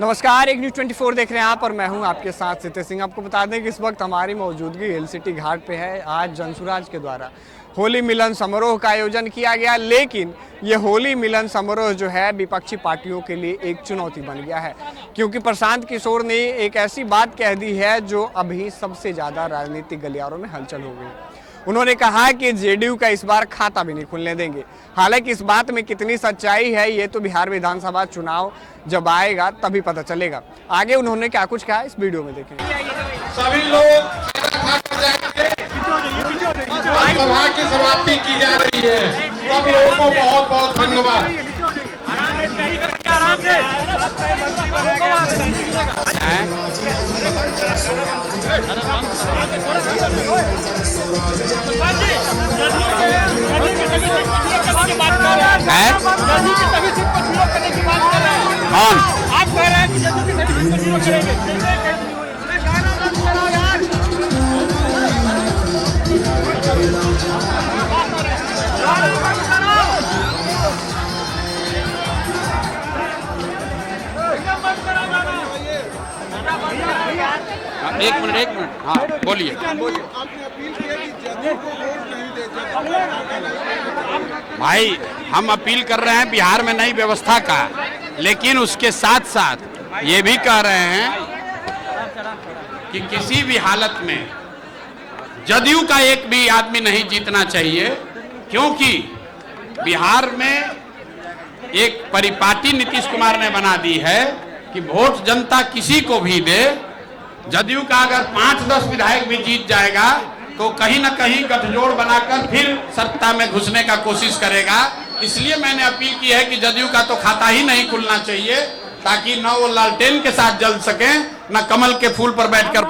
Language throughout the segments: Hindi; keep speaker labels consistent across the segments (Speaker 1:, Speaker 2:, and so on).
Speaker 1: नमस्कार, एक न्यूज़ 24 देख रहे हैं आप और मैं हूं आपके साथ सिद्धि सिंह। आपको बता दें कि इस वक्त हमारी मौजूदगी हिल सिटी घाट पे है। आज जनसुराज के द्वारा होली मिलन समारोह का आयोजन किया गया, लेकिन ये होली मिलन समारोह जो है विपक्षी पार्टियों के लिए एक चुनौती बन गया है, क्योंकि प्रशांत किशोर ने एक ऐसी बात कह दी है जो अभी सबसे ज़्यादा राजनीतिक गलियारों में हलचल हो गई। उन्होंने कहा कि जेडीयू का इस बार खाता भी नहीं खुलने देंगे। हालांकि इस बात में कितनी सच्चाई है ये तो बिहार विधानसभा चुनाव जब आएगा तभी पता चलेगा। आगे उन्होंने क्या कुछ कहा इस वीडियो में देखें।
Speaker 2: सभी लोग सभा की समाप्ति की जा रही है। सब लोगों को बहुत बहुत धन्यवाद।
Speaker 3: कौन आप कह रहे हैं कि जदयू की सर्टिफिकेट को जीरो करेंगे?
Speaker 4: एक मिनट हाँ बोलिए। भाई हम अपील कर रहे हैं बिहार में नई व्यवस्था का, लेकिन उसके साथ साथ ये भी कह रहे हैं कि किसी भी हालत में जदयू का एक भी आदमी नहीं जीतना चाहिए, क्योंकि बिहार में एक परिपाटी नीतीश कुमार ने बना दी है कि वोट जनता किसी को भी दे। जदयू का अगर 5-10 विधायक भी जीत जाएगा तो कहीं ना कहीं गठजोड़ बनाकर फिर सत्ता में घुसने का कोशिश करेगा। इसलिए मैंने अपील की है कि जदयू का तो खाता ही नहीं खुलना चाहिए, ताकि न वो लालटेन के साथ जल सके न कमल के फूल पर बैठकर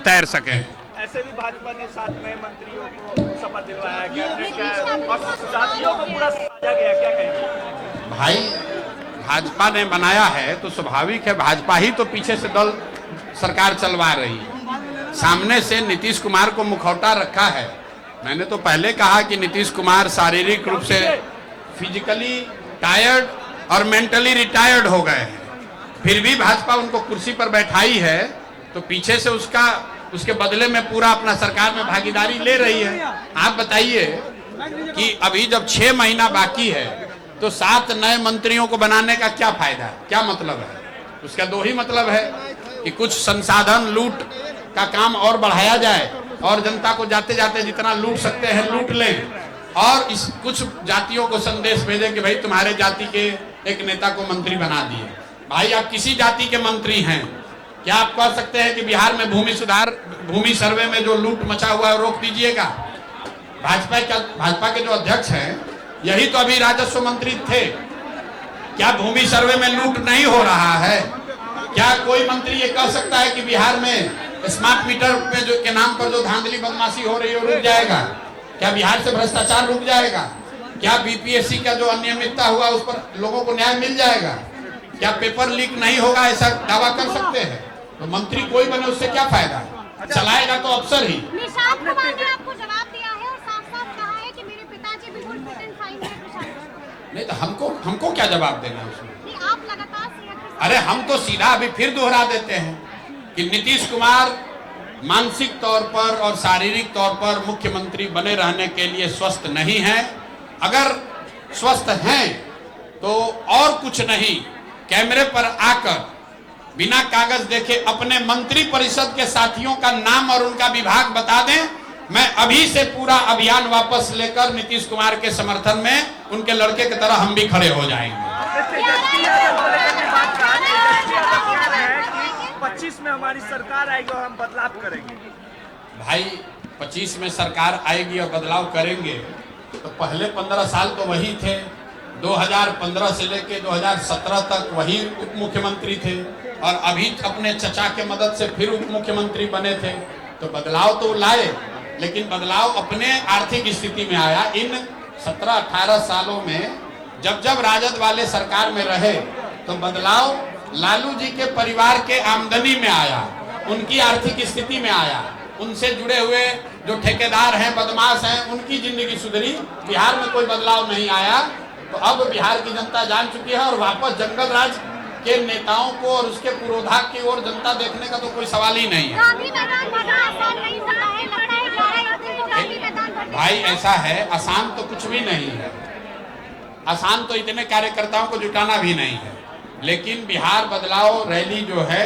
Speaker 4: तैर सके।
Speaker 3: ऐसे भी भाजपा ने 7 नए मंत्रियों को शपथ दिलवाया गया और साथियों को पूरा सजाया गया, क्या कहेंगे?
Speaker 4: भाई भाजपा ने बनाया है तो स्वाभाविक है, भाजपा ही तो पीछे से दल सरकार चलवा रही है। सामने से नीतीश कुमार को मुखौटा रखा है। मैंने तो पहले कहा कि नीतीश कुमार शारीरिक रूप से फिजिकली टायर्ड और मेंटली रिटायर्ड हो गए हैं, फिर भी भाजपा उनको कुर्सी पर बैठाई है तो पीछे से उसके बदले में पूरा अपना सरकार में भागीदारी ले रही है। आप बताइए कि अभी जब 6 महीना बाकी है तो 7 नए मंत्रियों को बनाने का क्या फायदा है, क्या मतलब है? उसका 2 ही मतलब है कि कुछ संसाधन लूट का काम और बढ़ाया जाए और जनता को जाते जाते जितना लूट सकते हैं लूट लें, और इस कुछ जातियों को संदेश भेजें कि भाई तुम्हारे जाति के एक नेता को मंत्री बना दिए। भाई आप किसी जाति के मंत्री हैं, क्या आप कह सकते हैं कि बिहार में भूमि सर्वे में जो लूट मचा हुआ है रोक दीजिएगा? भाजपा के जो अध्यक्ष हैं यही तो अभी राजस्व मंत्री थे। क्या भूमि सर्वे में लूट नहीं हो रहा है? क्या कोई मंत्री ये कह सकता है कि बिहार में स्मार्ट मीटर में जो के नाम पर जो धांधली बदमाशी हो रही है रुक जाएगा? क्या बिहार से भ्रष्टाचार रुक जाएगा? क्या बीपीएससी का जो अनियमितता हुआ उस पर लोगों को न्याय मिल जाएगा? क्या पेपर लीक नहीं होगा? ऐसा दावा कर सकते हैं? तो मंत्री कोई बने उससे क्या फायदा? चलाएगा तो अफसर ही।
Speaker 5: निशांत कुमार ने आपको जवाब दिया है और साफ-साफ कहा है कि मेरे पिताजी बिल्कुल फिट एंड फाइन है।
Speaker 4: नहीं तो हमको क्या जवाब देना है उसमें?
Speaker 5: आप लगातार
Speaker 4: अरे हम तो सीधा अभी फिर दोहरा देते हैं कि नीतीश कुमार मानसिक तौर पर और शारीरिक तौर पर मुख्यमंत्री बने रहने के लिए स्वस्थ नहीं है। अगर स्वस्थ हैं तो और कुछ नहीं, कैमरे पर आकर बिना कागज देखे अपने मंत्री परिषद के साथियों का नाम और उनका विभाग बता दें। मैं अभी से पूरा अभियान वापस लेकर नीतीश कुमार के समर्थन में उनके लड़के की तरह हम भी खड़े हो जाएंगे।
Speaker 3: 25 में हमारी सरकार आएगी और हम बदलाव करेंगे।
Speaker 4: भाई 25 में सरकार आएगी और बदलाव करेंगे तो पहले 15 साल तो वही थे, 2015 से लेके 2017 तक वही उप मुख्यमंत्री थे, और अभी अपने चचा के मदद से फिर उप मुख्यमंत्री बने थे। तो बदलाव तो लाए, लेकिन बदलाव अपने आर्थिक स्थिति में आया। इन 17-18 सालों में जब राजद वाले सरकार में रहे तो बदलाव लालू जी के परिवार के आमदनी में आया, उनकी आर्थिक स्थिति में आया, उनसे जुड़े हुए जो ठेकेदार हैं, बदमाश हैं, उनकी जिंदगी सुधरी। बिहार में कोई बदलाव नहीं आया। तो अब बिहार की जनता जान चुकी है और वापस जंगल राज के नेताओं को और उसके पुरोधा की ओर जनता देखने का तो कोई सवाल ही नहीं है।
Speaker 5: गांधी मैदान भरना आसान नहीं होता है, लगता है 11 अप्रैल को गांधी मैदान भरना।
Speaker 4: भाई ऐसा है, आसान तो कुछ भी नहीं है, आसान तो इतने कार्यकर्ताओं को जुटाना भी नहीं है। लेकिन बिहार बदलाव रैली जो है,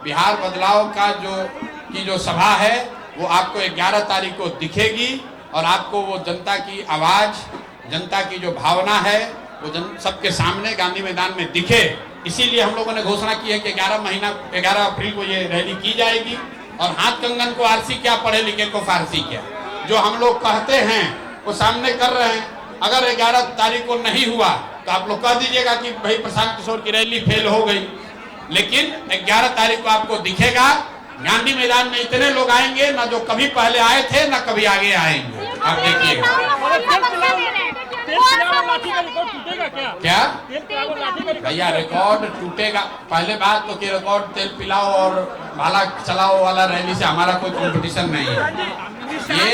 Speaker 4: बिहार बदलाव का जो सभा है वो आपको 11 तारीख को दिखेगी और आपको वो जनता की आवाज, जनता की जो भावना है वो सबके सामने गांधी मैदान में दिखे। इसीलिए हम लोगों ने घोषणा की है कि 11 अप्रैल को ये रैली की जाएगी। और हाथ कंगन को आरसी क्या, पढ़े लिखे को फारसी क्या, जो हम लोग कहते हैं वो सामने कर रहे हैं। अगर 11 तारीख को नहीं हुआ तो आप लोग कह दीजिएगा कि भाई प्रशांत किशोर की रैली फेल हो गई। लेकिन 11 तारीख को आपको दिखेगा गांधी मैदान में इतने लोग आएंगे, ना जो कभी पहले आए थे ना कभी आगे आएंगे। आप देखिएगा क्या भैया रिकॉर्ड टूटेगा। पहले बात तो कि रिकॉर्ड तेल पिलाओ और भाला चलाओ वाला रैली से हमारा कोई कंपटीशन नहीं है। ये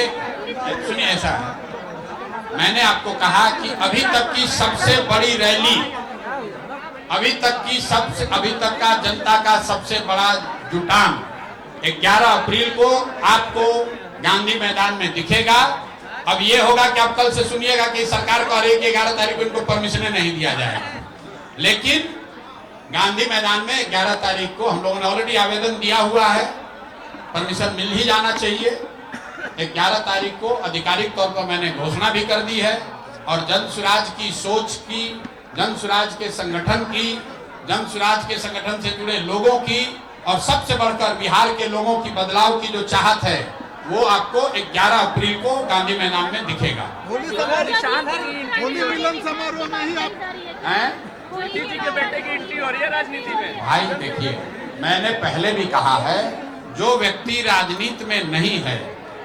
Speaker 4: सुनिए, ऐसा है, मैंने आपको कहा कि अभी तक की सबसे बड़ी रैली, अभी तक का जनता का सबसे बड़ा जुटान 11 अप्रैल को आपको गांधी मैदान में दिखेगा। अब ये होगा कि आप कल से सुनिएगा कि सरकार कह रही है कि 11 तारीख को इनको परमिशन नहीं दिया जाएगा, लेकिन गांधी मैदान में 11 तारीख को हम लोगों ने ऑलरेडी आवेदन दिया हुआ है, परमिशन मिल ही जाना चाहिए। 11 तारीख को आधिकारिक तौर पर मैंने घोषणा भी कर दी है और जन स्वराज की सोच की, जन स्वराज के संगठन की, जन स्वराज के संगठन से जुड़े लोगों की और सबसे बढ़कर बिहार के लोगों की बदलाव की जो चाहत है वो आपको 11 अप्रैल को गांधी मैदान में दिखेगा।
Speaker 3: होली मिलन समारोह में ही मोदी जी के बेटे की एंट्री हो रही है राजनीति में।
Speaker 4: भाई देखिए, मैंने पहले भी कहा है, जो व्यक्ति राजनीति में नहीं है,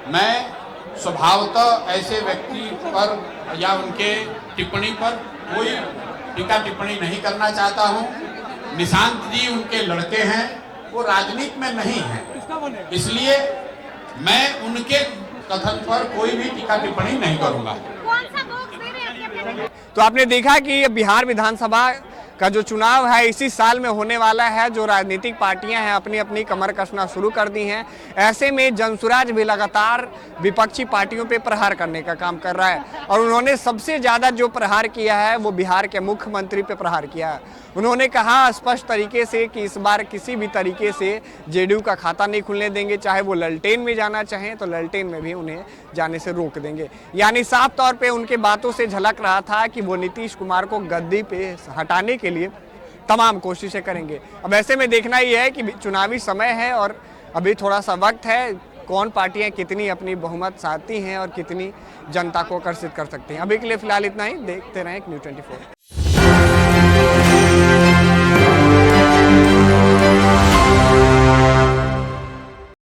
Speaker 4: मैं स्वभावतः ऐसे व्यक्ति पर या उनके टिप्पणी पर कोई टीका टिप्पणी नहीं करना चाहता हूं। निशांत जी उनके लड़के हैं, वो राजनीति में नहीं है, इसलिए मैं उनके कथन पर कोई भी टीका टिप्पणी नहीं करूंगा।
Speaker 5: कौन सा बॉक्स दे रहे हैं अपने?
Speaker 1: तो आपने देखा कि ये बिहार विधानसभा का जो चुनाव है इसी साल में होने वाला है। जो राजनीतिक पार्टियां हैं अपनी अपनी कमर कसना शुरू कर दी हैं। ऐसे में जनसुराज भी लगातार विपक्षी पार्टियों पे प्रहार करने का काम कर रहा है और उन्होंने सबसे ज़्यादा जो प्रहार किया है वो बिहार के मुख्यमंत्री पे प्रहार किया है। उन्होंने कहा स्पष्ट तरीके से कि इस बार किसी भी तरीके से जेडीयू का खाता नहीं खुलने देंगे, चाहे वो ललटेन में जाना चाहें तो ललटेन में भी उन्हें जाने से रोक देंगे। यानी साफ तौर पे उनके बातों से झलक रहा था कि वो नीतीश कुमार को गद्दी पे हटाने के लिए तमाम कोशिशें करेंगे। अब ऐसे में देखना ही है कि चुनावी समय है और अभी थोड़ा सा वक्त है, कौन पार्टियां कितनी अपनी बहुमत साधती हैं और कितनी जनता को आकर्षित कर सकती हैं। अभी के लिए फिलहाल इतना ही, देखते रहें न्यूज़ 24।